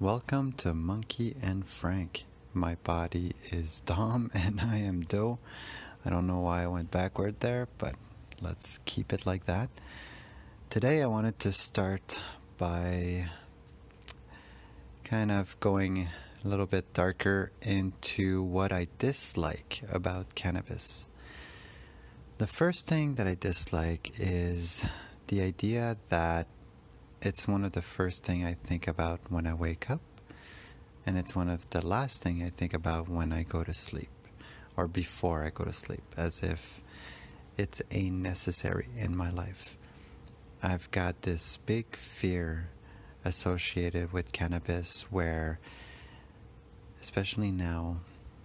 Welcome to Monkey and Frank. My body is Dom and I am Do. I don't know why I went backward there, but let's keep it like that. Today I wanted to start by kind of going a little bit darker into what I dislike about cannabis. The first thing that I dislike is the idea that it's one of the first thing I think about when I wake up, and it's one of the last thing I think about when I go to sleep, or before I go to sleep, as if it's a necessary in my life. I've got this big fear associated with cannabis where, especially now,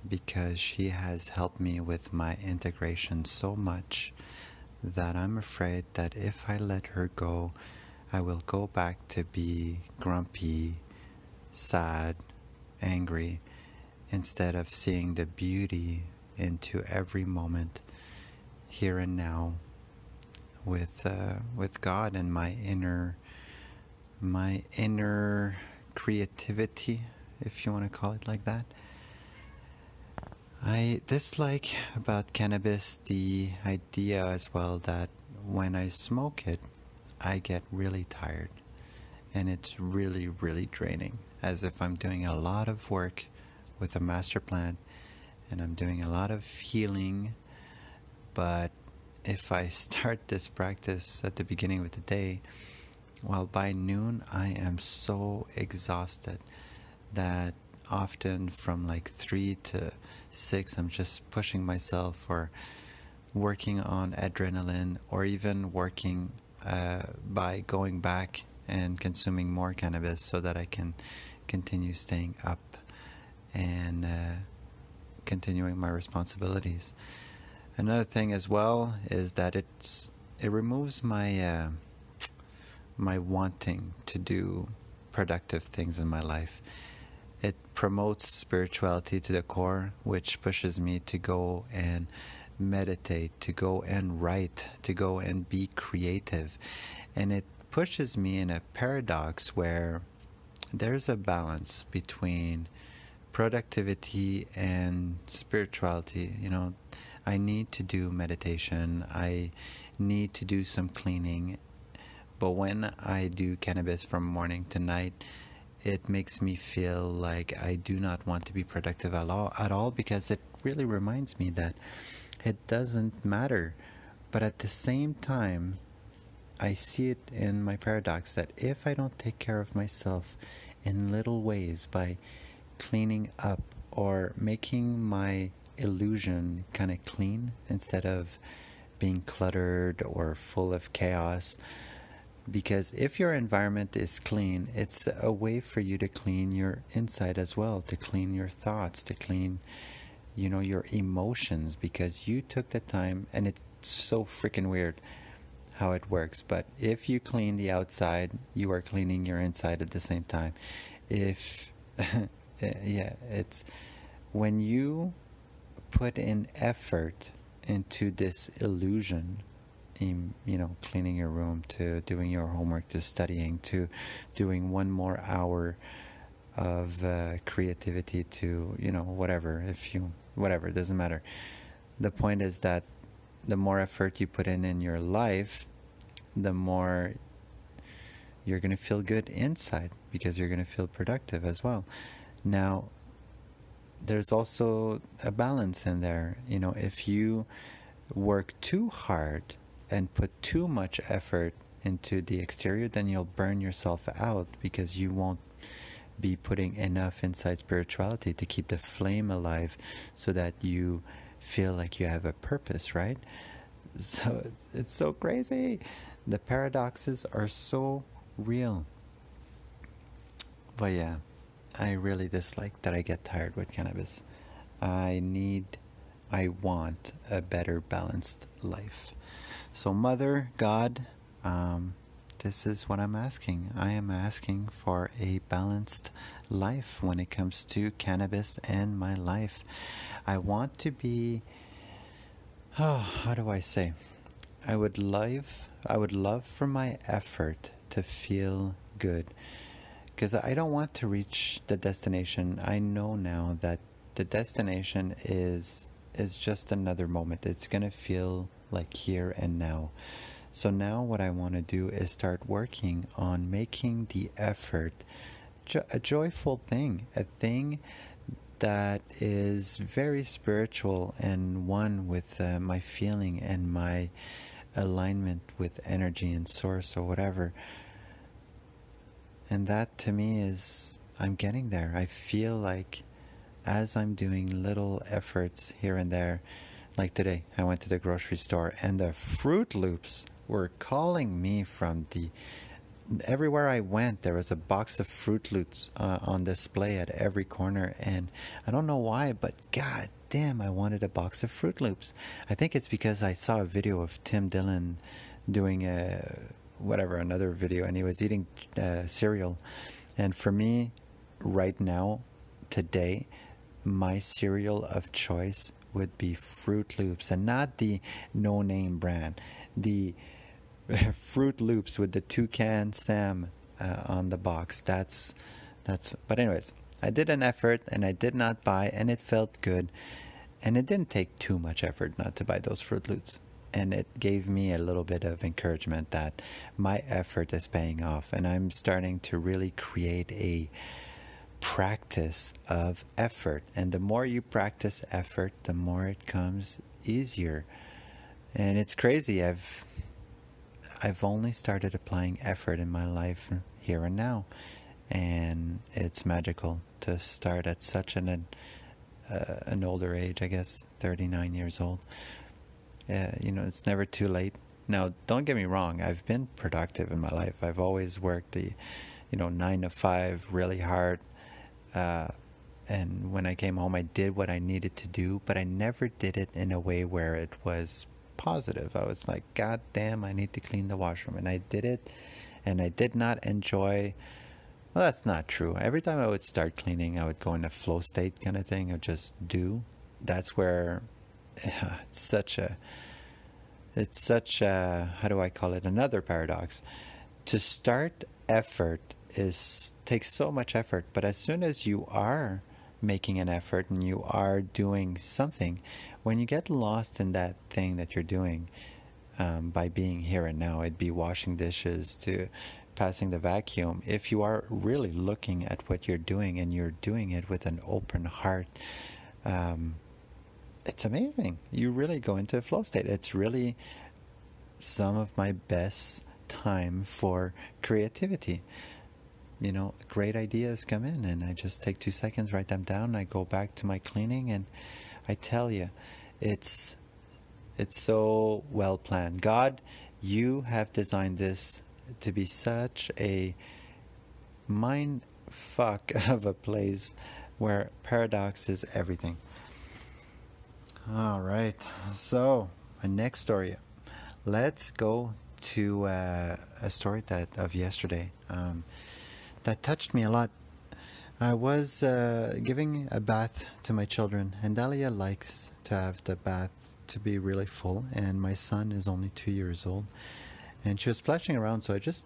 because she has helped me with my integration so much that I'm afraid that if I let her go, I will go back to be grumpy, sad, angry, instead of seeing the beauty into every moment, here and now, with God and my inner creativity, if you want to call it like that. I dislike about cannabis the idea as well that when I smoke it, I get really tired, and it's really, really draining, as if I'm doing a lot of work with a master plan and I'm doing a lot of healing. But if I start this practice at the beginning of the day, well, by noon I am so exhausted that often from like 3 to 6 I'm just pushing myself or working on adrenaline, or even working by going back and consuming more cannabis so that I can continue staying up and continuing my responsibilities. Another thing as well is that it removes my my wanting to do productive things in my life. It promotes spirituality to the core, which pushes me to go and meditate, to go and write, to go and be creative. And it pushes me in a paradox where there's a balance between productivity and spirituality. I need to do meditation, I need to do some cleaning, but when I do cannabis from morning to night, it makes me feel like I do not want to be productive at all, because it really reminds me that it doesn't matter. But at the same time, I see it in my paradox that if I don't take care of myself in little ways, by cleaning up or making my illusion kind of clean instead of being cluttered or full of chaos, because if your environment is clean, it's a way for you to clean your inside as well, to clean your thoughts, to clean your emotions, because you took the time. And it's so freaking weird how it works, but if you clean the outside, you are cleaning your inside at the same time. If yeah, it's when you put in effort into this illusion, in cleaning your room, to doing your homework, to studying, to doing one more hour of creativity, to whatever, it doesn't matter. The point is that the more effort you put in your life, the more you're going to feel good inside, because you're going to feel productive as well. Now, there's also a balance in there. If you work too hard and put too much effort into the exterior, then you'll burn yourself out, because you won't be putting enough inside spirituality to keep the flame alive, so that you feel like you have a purpose, right? So it's so crazy. The paradoxes are so real. But yeah, I really dislike that I get tired with cannabis. I want a better balanced life. So Mother, God, this is what I'm asking. I am asking for a balanced life when it comes to cannabis and my life. I want to be, how do I say? I would love for my effort to feel good. because I don't want to reach the destination. I know now that the destination is just another moment. It's gonna feel like here and now. So now what I want to do is start working on making the effort a joyful thing, a thing that is very spiritual and one with my feeling and my alignment with energy and source or whatever. And that to me is, I'm getting there. I feel like as I'm doing little efforts here and there, like today, I went to the grocery store and the Fruit Loops were calling me from the everywhere I went. There was a box of Fruit Loops on display at every corner, and I don't know why, but god damn, I wanted a box of Fruit Loops. I think it's because I saw a video of Tim Dillon doing another video, and he was eating cereal. And for me, right now, today, my cereal of choice would be Fruit Loops, and not the no-name brand. The Fruit Loops with the toucan Sam on the box. That's. But anyways, I did an effort, and I did not buy, and it felt good, and it didn't take too much effort not to buy those Fruit Loops. And it gave me a little bit of encouragement that my effort is paying off, and I'm starting to really create a practice of effort. And the more you practice effort, the more it comes easier. And it's crazy. I've only started applying effort in my life here and now, and it's magical to start at such an older age. I guess 39 years old. It's never too late. Now, don't get me wrong. I've been productive in my life. I've always worked the 9 to 5 really hard. And when I came home, I did what I needed to do, but I never did it in a way where it was positive. I was like, God damn, I need to clean the washroom. And I did it, and I did not enjoy. Well, that's not true. Every time I would start cleaning, I would go in a flow state kind of thing, or just do. That's where it's such a, how do I call it? Another paradox. To start effort takes so much effort, but as soon as you are making an effort and you are doing something, when you get lost in that thing that you're doing, by being here and now, it'd be washing dishes to passing the vacuum. If you are really looking at what you're doing and you're doing it with an open heart, it's amazing. You really go into a flow state. It's really some of my best time for creativity. Great ideas come in, and I just take 2 seconds, write them down. I go back to my cleaning, and I tell you, it's so well planned. God, you have designed this to be such a mind fuck of a place where paradox is everything. All right, so my next story. Let's go to a story of yesterday. That touched me a lot. I was giving a bath to my children, and Dahlia likes to have the bath to be really full, and my son is only 2 years old, and she was splashing around, so I just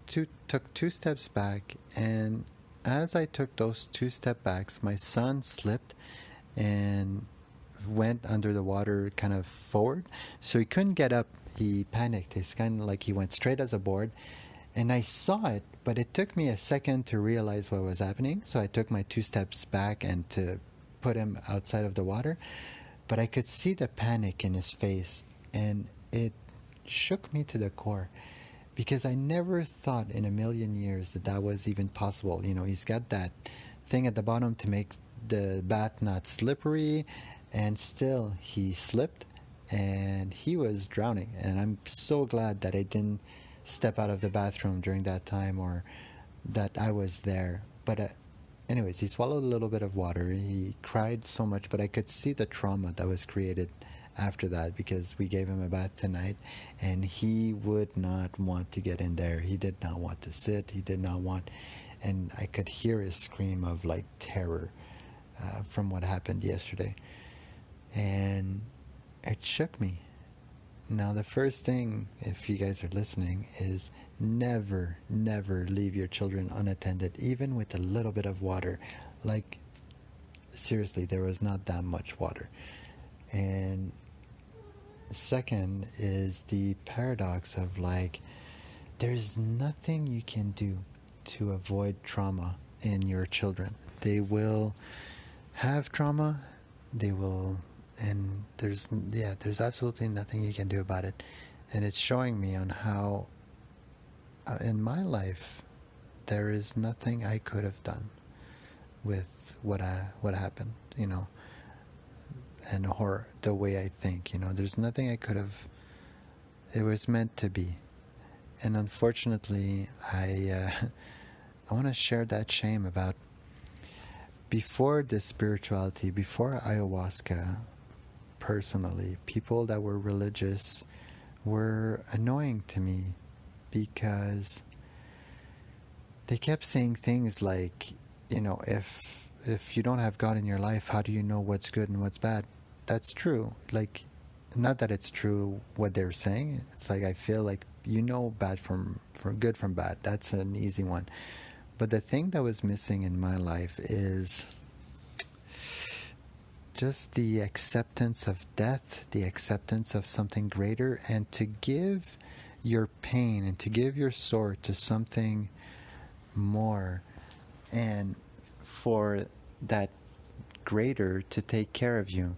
took 2 steps back, and as I took those 2 step backs, my son slipped and went under the water kind of forward, so he couldn't get up. He panicked. It's kind of like he went straight as a board. And I saw it, but it took me a second to realize what was happening. So I took my 2 steps back and to put him outside of the water. But I could see the panic in his face, and it shook me to the core, because I never thought in a million years that was even possible. He's got that thing at the bottom to make the bath not slippery, and still he slipped and he was drowning. And I'm so glad that I didn't step out of the bathroom during that time, or that I was there. But anyways, he swallowed a little bit of water. He cried so much, but I could see the trauma that was created after that, because we gave him a bath tonight, and he would not want to get in there. He did not want to sit. He did not want, and I could hear his scream of like terror from what happened yesterday, and it shook me. Now, the first thing, if you guys are listening, is never, never leave your children unattended, even with a little bit of water. Like, seriously, there was not that much water. And second is the paradox of like, there's nothing you can do to avoid trauma in your children. They will have trauma, they will, and there's absolutely nothing you can do about it. And it's showing me on how in my life there is nothing I could have done with what happened, and or the way I think, there's nothing I could have. It was meant to be. And unfortunately, I want to share that shame about before this spirituality, before ayahuasca. Personally, people that were religious were annoying to me because they kept saying things like, if you don't have God in your life, how do you know what's good and what's bad? That's true. Like, not that it's true what they're saying. It's like I feel like bad from good from bad. That's an easy one. But the thing that was missing in my life is just the acceptance of death, the acceptance of something greater, and to give your pain and to give your sorrow to something more, and for that greater to take care of you.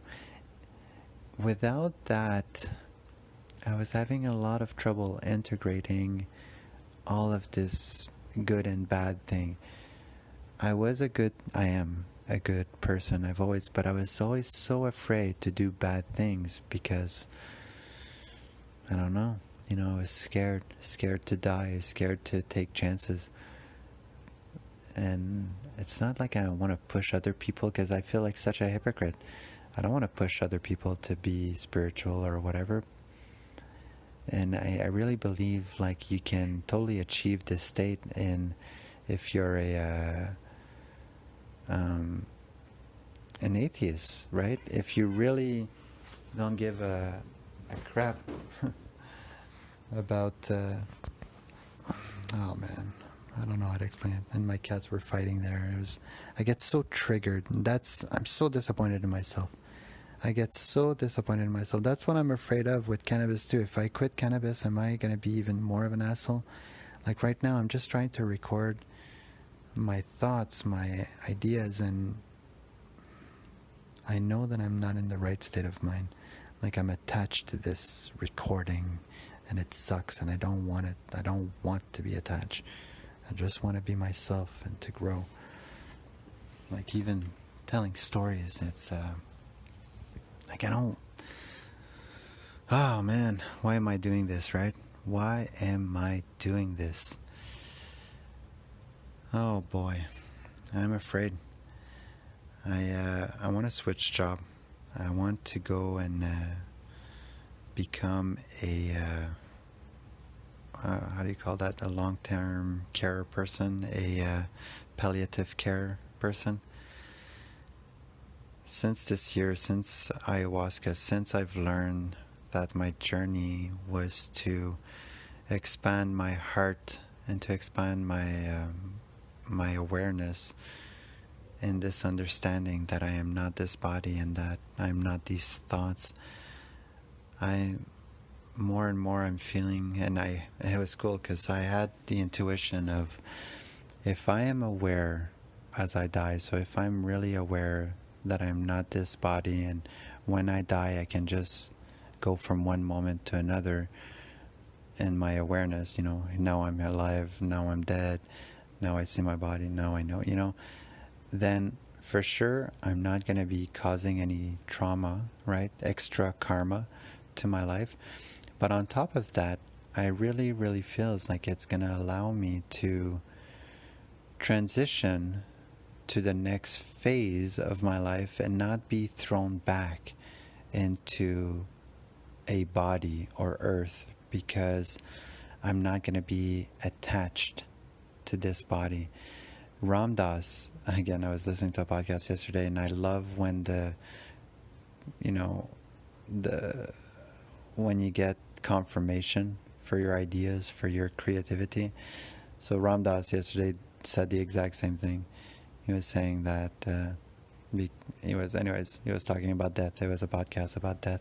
Without that, I was having a lot of trouble integrating all of this good and bad thing. I am a good person. But I was always so afraid to do bad things because, I don't know, I was scared to die, scared to take chances. And it's not like I want to push other people, because I feel like such a hypocrite. I don't want to push other people to be spiritual or whatever. And I really believe like you can totally achieve this state if you're an atheist, right? If you really don't give a crap about oh man, I don't know how to explain it. And my cats were fighting there. I get so triggered. I'm so disappointed in myself. I get so disappointed in myself. That's what I'm afraid of with cannabis too. If I quit cannabis, am I going to be even more of an asshole? Like right now, I'm just trying to record my thoughts, my ideas, and I know that I'm not in the right state of mind. Like I'm attached to this recording, and it sucks, and I don't want it. I don't want to be attached. I just want to be myself and to grow. Like even telling stories, it's like I don't. Oh man, why am I doing this, right? Why am I doing this? Oh boy, I'm afraid. I want to switch job. I want to go and become a how do you call that? A long-term care person, a palliative care person. Since this year, since ayahuasca, since I've learned that my journey was to expand my heart and to expand my awareness in this understanding that I am not this body and that I'm not these thoughts, more and more I'm feeling, and it was cool because I had the intuition of, if I am aware as I die, so if I'm really aware that I'm not this body, and when I die I can just go from one moment to another in my awareness, now I'm alive, now I'm dead, now I see my body, now I know, then for sure I'm not going to be causing any trauma, right? Extra karma to my life. But on top of that, I really, really feels like it's going to allow me to transition to the next phase of my life and not be thrown back into a body or earth, because I'm not going to be attached to this body. Ram Dass, again, I was listening to a podcast yesterday, and I love when when you get confirmation for your ideas, for your creativity. So Ram Dass yesterday said the exact same thing. He was saying that he was talking about death. It was a podcast about death,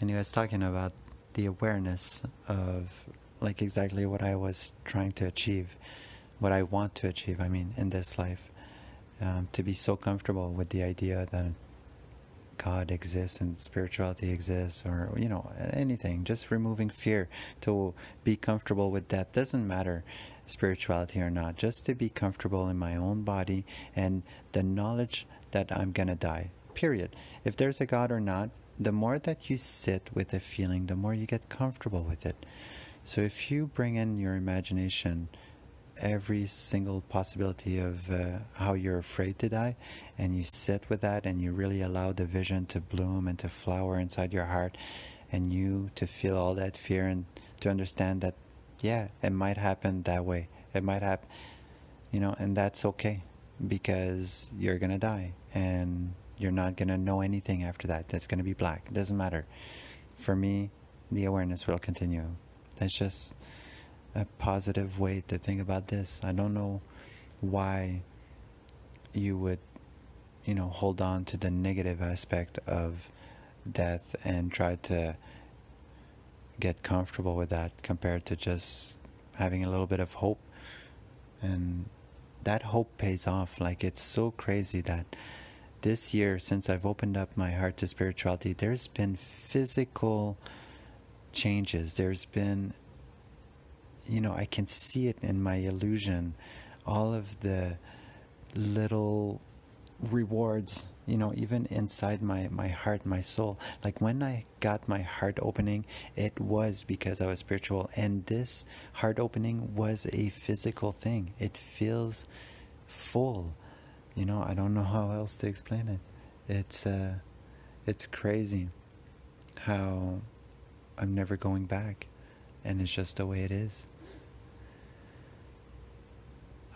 and he was talking about the awareness of like exactly what I was trying to achieve, what I want to achieve. I mean, in this life, to be so comfortable with the idea that God exists and spirituality exists, or anything, just removing fear, to be comfortable with death. Doesn't matter spirituality or not, just to be comfortable in my own body and the knowledge that I'm gonna die, period. If there's a God or not, the more that you sit with a feeling, the more you get comfortable with it. So if you bring in your imagination every single possibility of how you're afraid to die, and you sit with that and you really allow the vision to bloom and to flower inside your heart, and you to feel all that fear and to understand that, yeah, it might happen that way, it might happen, and that's okay, because you're gonna die and you're not gonna know anything after that. That's gonna be black. It doesn't matter. For me, the awareness will continue. That's just a positive way to think about this. I don't know why you would, hold on to the negative aspect of death and try to get comfortable with that, compared to just having a little bit of hope. And that hope pays off. Like, it's so crazy that this year, since I've opened up my heart to spirituality, there's been physical changes. There's been, I can see it in my illusion, all of the little rewards, even inside my heart, my soul. Like, when I got my heart opening, it was because I was spiritual, and this heart opening was a physical thing. It feels full. I don't know how else to explain it. It's crazy how I'm never going back, and it's just the way it is.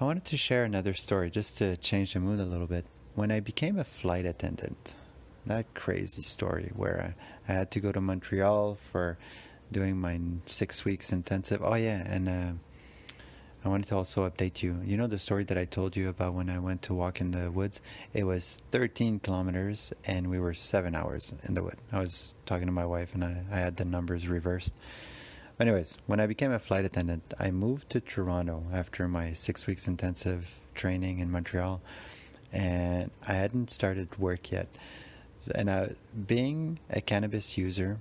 I wanted to share another story just to change the mood a little bit. When I became a flight attendant, that crazy story where I had to go to Montreal for doing my 6 weeks intensive. Oh yeah, and I wanted to also update you. You know the story that I told you about when I went to walk in the woods? It was 13 kilometers and we were 7 hours in the wood. I was talking to my wife and I had the numbers reversed. Anyways, when I became a flight attendant, I moved to Toronto after my 6 weeks intensive training in Montreal, and I hadn't started work yet. And being a cannabis user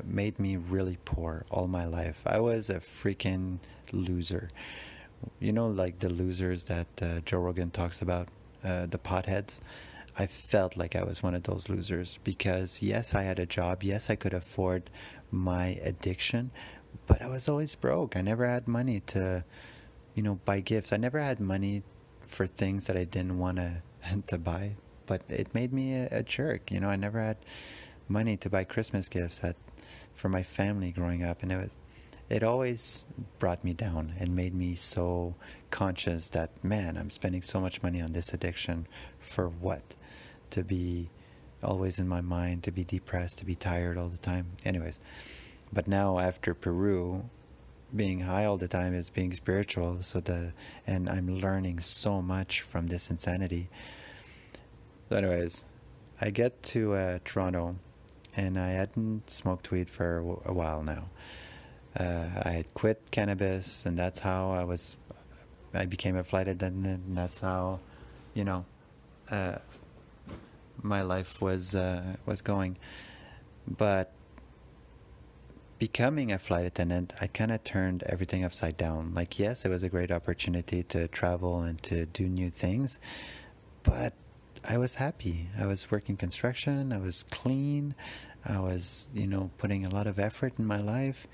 made me really poor all my life. I was a freaking loser. Like the losers that Joe Rogan talks about, the potheads. I felt like I was one of those losers because, yes, I had a job. Yes, I could afford my addiction, but I was always broke. I never had money to, buy gifts. I never had money for things that I didn't want to buy, but it made me a jerk. I never had money to buy Christmas gifts for my family growing up, and it always brought me down and made me so conscious that, man, I'm spending so much money on this addiction for what? To be always in my mind, to be depressed, to be tired all the time. Anyways, but now after Peru, being high all the time is being spiritual. And I'm learning so much from this insanity. So anyways, I get to Toronto, and I hadn't smoked weed for a while now. I had quit cannabis, and that's how I became a flight attendant, and that's how, my life was going. But becoming a flight attendant, I kind of turned everything upside down. Like, yes, it was a great opportunity to travel and to do new things, but I was happy. I was working construction. I was clean. I was, putting a lot of effort in my life.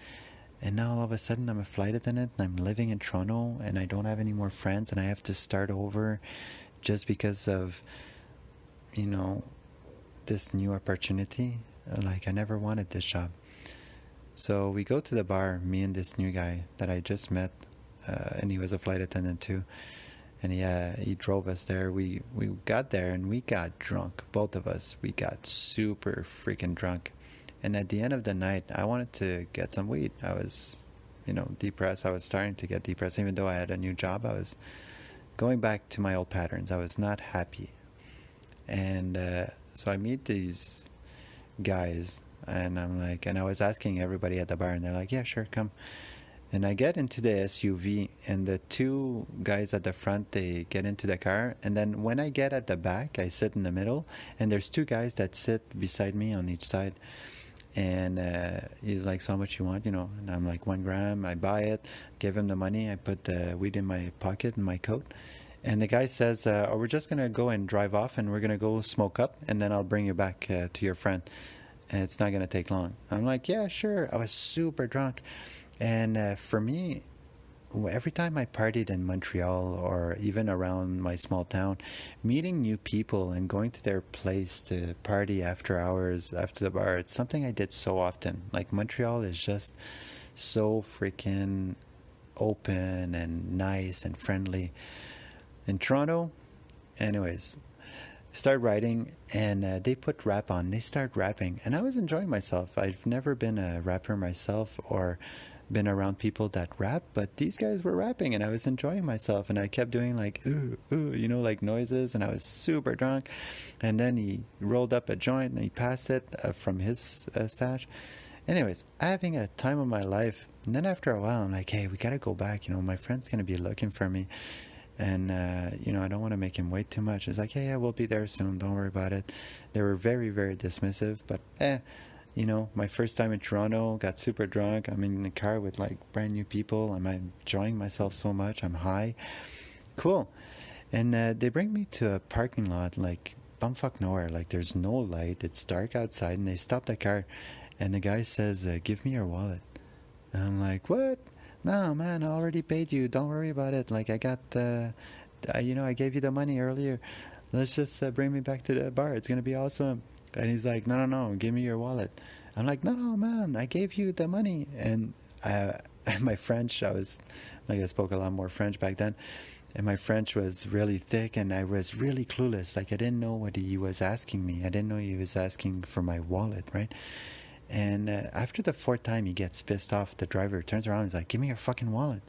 And now all of a sudden I'm a flight attendant and I'm living in Toronto and I don't have any more friends and I have to start over just because of, this new opportunity. Like, I never wanted this job. So we go to the bar, me and this new guy that I just met, and he was a flight attendant too. And he drove us there. We got there and we got drunk. Both of us, we got super freaking drunk. And at the end of the night, I wanted to get some weed. I was, depressed. I was starting to get depressed. Even though I had a new job, I was going back to my old patterns. I was not happy. And so I meet these guys, and I'm like, and I was asking everybody at the bar, and they're like, yeah, sure, come. And I get into the SUV, and the two guys at the front, they get into the car. And then when I get at the back, I sit in the middle, and there's two guys that sit beside me on each side. And he's like, so how much you want, And I'm like, 1 gram. I buy it, give him the money. I put the weed in my pocket, in my coat. And the guy says, oh, we're just going to go and drive off, and we're going to go smoke up, and then I'll bring you back to your friend. And it's not going to take long. I'm like, yeah, sure. I was super drunk. And for me, every time I partied in Montreal or even around my small town, meeting new people and going to their place to party after hours, after the bar, it's something I did so often. Like, Montreal is just so freaking open and nice and friendly. In Toronto, anyways, start writing, and they put rap on. They start rapping, and I was enjoying myself. I've never been a rapper myself or been around people that rap, but these guys were rapping, and I was enjoying myself. And I kept doing like ooh ooh, like noises, and I was super drunk. And then he rolled up a joint and he passed it from his stash. Anyways, having a time of my life. And then after a while, I'm like, hey, we gotta go back. My friend's gonna be looking for me. And I don't want to make him wait too much. It's like, yeah, we'll be there soon, don't worry about it. They were very, very dismissive, but my first time in Toronto, got super drunk. I'm in the car with like brand new people. I'm enjoying myself so much. I'm high. Cool. And they bring me to a parking lot, like bumfuck nowhere. Like, there's no light. It's dark outside, and they stop the car, and the guy says, give me your wallet. And I'm like, what? No, man, I already paid you. Don't worry about it. Like, I got, I gave you the money earlier. Let's just bring me back to the bar. It's going to be awesome. And he's like, no, no, no, give me your wallet. I'm like, no, no, man, I gave you the money. And my French, I spoke a lot more French back then. And my French was really thick, and I was really clueless. Like, I didn't know what he was asking me. I didn't know he was asking for my wallet, right? And after the fourth time, he gets pissed off. The driver turns around and is like, give me your fucking wallet.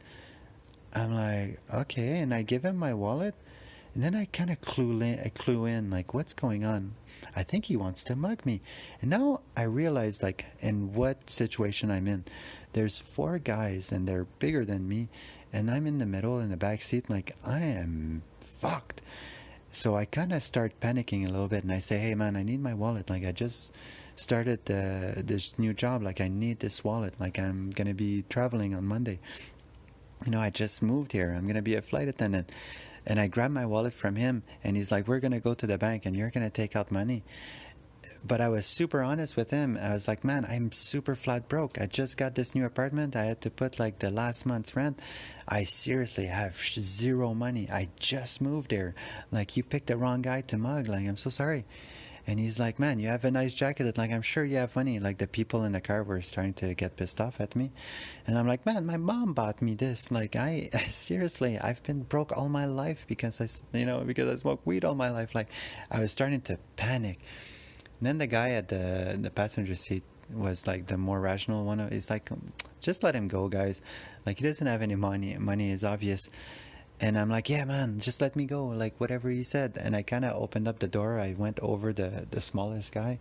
I'm like, okay. And I give him my wallet. And then I kind of clue in, like, what's going on? I think he wants to mug me. And now I realize, like, in what situation I'm in. There's 4 guys, and they're bigger than me. And I'm in the middle, in the back seat, like, I am fucked. So I kind of start panicking a little bit. And I say, hey, man, I need my wallet. Like, I just started this new job. Like, I need this wallet. Like, I'm going to be traveling on Monday. I just moved here. I'm going to be a flight attendant. And I grabbed my wallet from him, and he's like, we're going to go to the bank, and you're going to take out money. But I was super honest with him. I was like, man, I'm super flat broke. I just got this new apartment. I had to put like the last month's rent. I seriously have zero money. I just moved here. Like, you picked the wrong guy to mug. Like, I'm so sorry. And he's like, man, you have a nice jacket. Like, I'm sure you have money. Like, the people in the car were starting to get pissed off at me. And I'm like, man, my mom bought me this. Like, seriously, I've been broke all my life because I smoked weed all my life. Like, I was starting to panic. And then the guy at the passenger seat was like the more rational one. He's like, just let him go, guys. Like, he doesn't have any money. Money is obvious. And I'm like, yeah, man, just let me go. Like, whatever he said. And I kind of opened up the door. I went over the smallest guy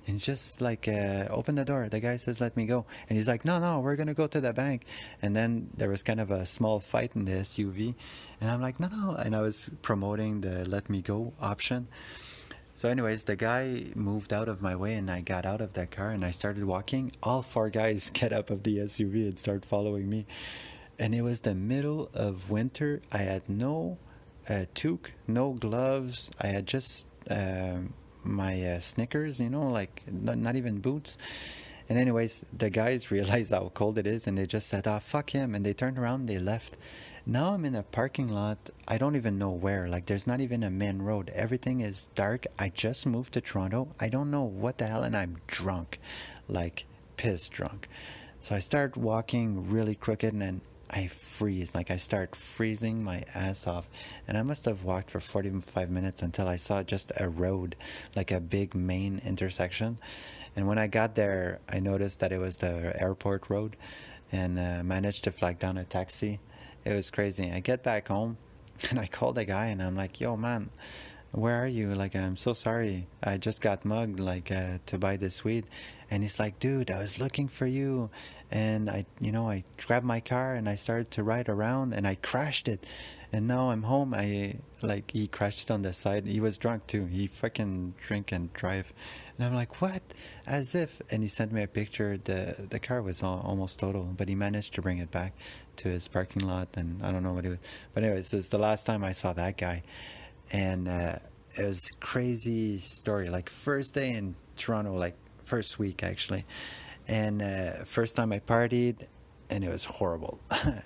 and just like opened the door. The guy says, let me go. And he's like, no, no, we're going to go to the bank. And then there was kind of a small fight in the SUV. And I'm like, no, no. And I was promoting the let me go option. So anyways, the guy moved out of my way, and I got out of that car and I started walking. All 4 guys get up of the SUV and start following me. And it was the middle of winter. I had no toque, no gloves. I had just my Snickers, like not even boots. And anyways, the guys realized how cold it is, and they just said, oh, fuck him. And they turned around, they left. Now I'm in a parking lot. I don't even know where. Like, there's not even a main road. Everything is dark. I just moved to Toronto. I don't know what the hell, and I'm drunk. Like, piss drunk. So I start walking really crooked, and I freeze. Like I start freezing my ass off. And I must have walked for 45 minutes until I saw just a road, like a big main intersection. And when I got there, I noticed that it was the airport road and managed to flag down a taxi. It was crazy. I get back home and I called the guy and I'm like, yo, man, where are you? Like, I'm so sorry. I just got mugged, like, to buy this weed. And he's like, dude, I was looking for you. And I grabbed my car and I started to ride around and I crashed it. And now I'm home. He crashed it on the side. He was drunk too. He fucking drink and drive. And I'm like, what? As if. And he sent me a picture. The car was almost total, but he managed to bring it back to his parking lot. And I don't know what it was. But anyways, this is the last time I saw that guy. And it was crazy story. Like first day in Toronto, like first week actually, and first time I partied, and it was horrible.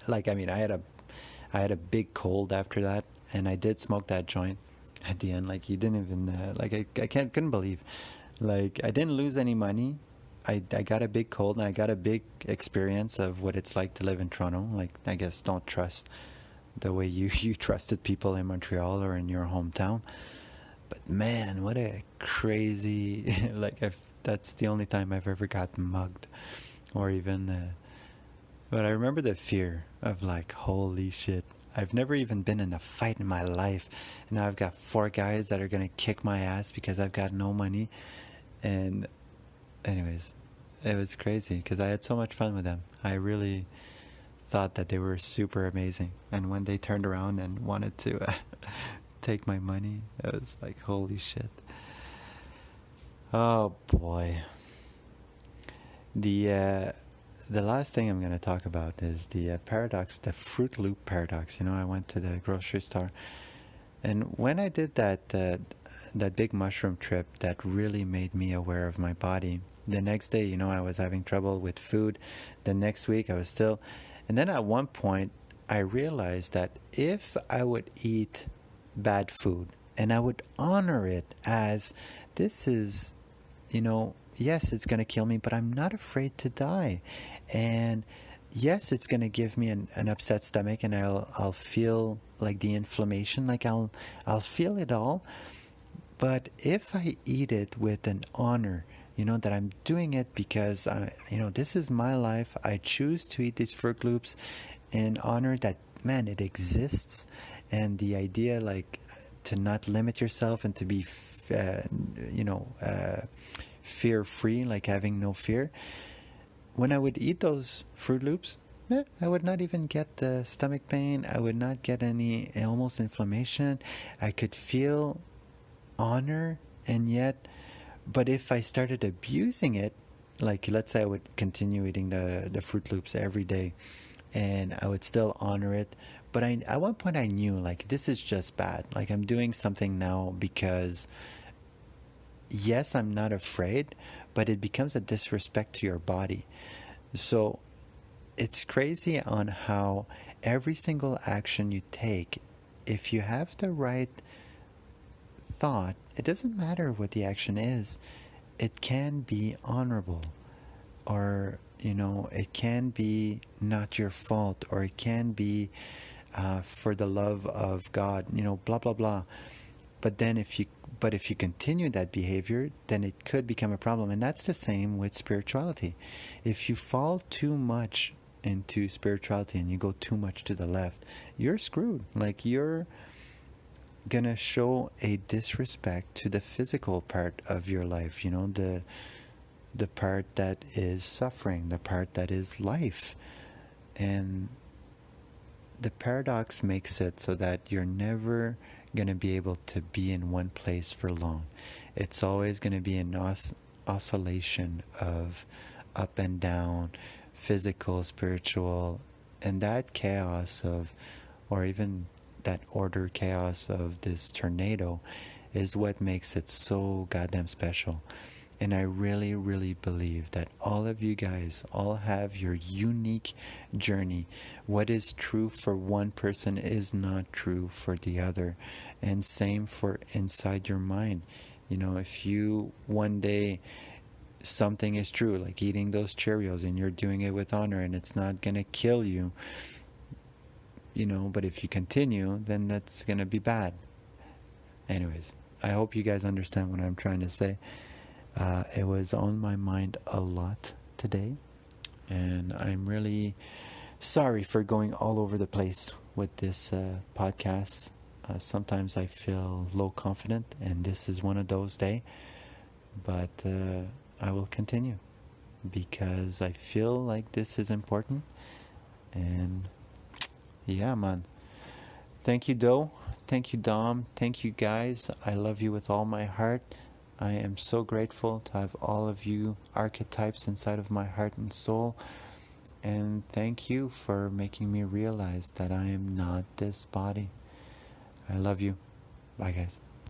Like I mean, I had a big cold after that, and I did smoke that joint at the end. Like you didn't even like I couldn't believe, like I didn't lose any money. I got a big cold and I got a big experience of what it's like to live in Toronto. Like I guess don't trust the way you trusted people in Montreal or in your hometown. But man, what a crazy like if that's the only time I've ever got mugged or even but I remember the fear of like holy shit. I've never even been in a fight in my life. And now I've got four guys that are gonna kick my ass because I've got no money. And anyways, it was crazy because I had so much fun with them. I really thought that they were super amazing. And when they turned around and wanted to take my money, it was like, holy shit. Oh boy. The last thing I'm going to talk about is the paradox, the Fruitloop Paradox. I went to the grocery store, and when I did that big mushroom trip, that really made me aware of my body. The next day, I was having trouble with food. The next week, I was still, and then at one point, I realized that if I would eat bad food and I would honor it as this is, yes, it's going to kill me, but I'm not afraid to die. And yes, it's going to give me an upset stomach and I'll feel like the inflammation, like I'll feel it all. But if I eat it with an honor, that I'm doing it because this is my life. I choose to eat these Fruit Loops in honor that, man, it exists. And the idea, like, to not limit yourself and to be, fear free, like having no fear. When I would eat those Fruit Loops, I would not even get the stomach pain. I would not get any almost inflammation. I could feel honor, and yet, but if I started abusing it, like let's say I would continue eating the Fruit Loops every day and I would still honor it, but at one point I knew like this is just bad. Like I'm doing something now because yes, I'm not afraid, but it becomes a disrespect to your body. So it's crazy on how every single action you take, if you have the right thought, it doesn't matter what the action is. It can be honorable, or it can be not your fault, or it can be for the love of God. Blah blah blah. But if you continue that behavior, then it could become a problem, and that's the same with spirituality. If you fall too much into spirituality and you go too much to the left, you're screwed. Like you're gonna show a disrespect to the physical part of your life, the part that is suffering, the part that is life. And the paradox makes it so that you're never gonna be able to be in one place for long. It's always gonna be an oscillation of up and down, physical, spiritual, and that chaos of, or even that order chaos of this tornado is what makes it so goddamn special. And I really, really believe that all of you guys all have your unique journey. What is true for one person is not true for the other. And same for inside your mind. If you one day something is true, like eating those Cheerios, and you're doing it with honor and it's not gonna kill you, but if you continue, then that's going to be bad. Anyways, I hope you guys understand what I'm trying to say. It was on my mind a lot today, and I'm really sorry for going all over the place with this podcast. Sometimes I feel low confident, and this is one of those days, but I will continue because I feel like this is important. And yeah, man. Thank you, Doe. Thank you, Dom. Thank you, guys. I love you with all my heart. I am so grateful to have all of you archetypes inside of my heart and soul. And thank you for making me realize that I am not this body. I love you. Bye, guys.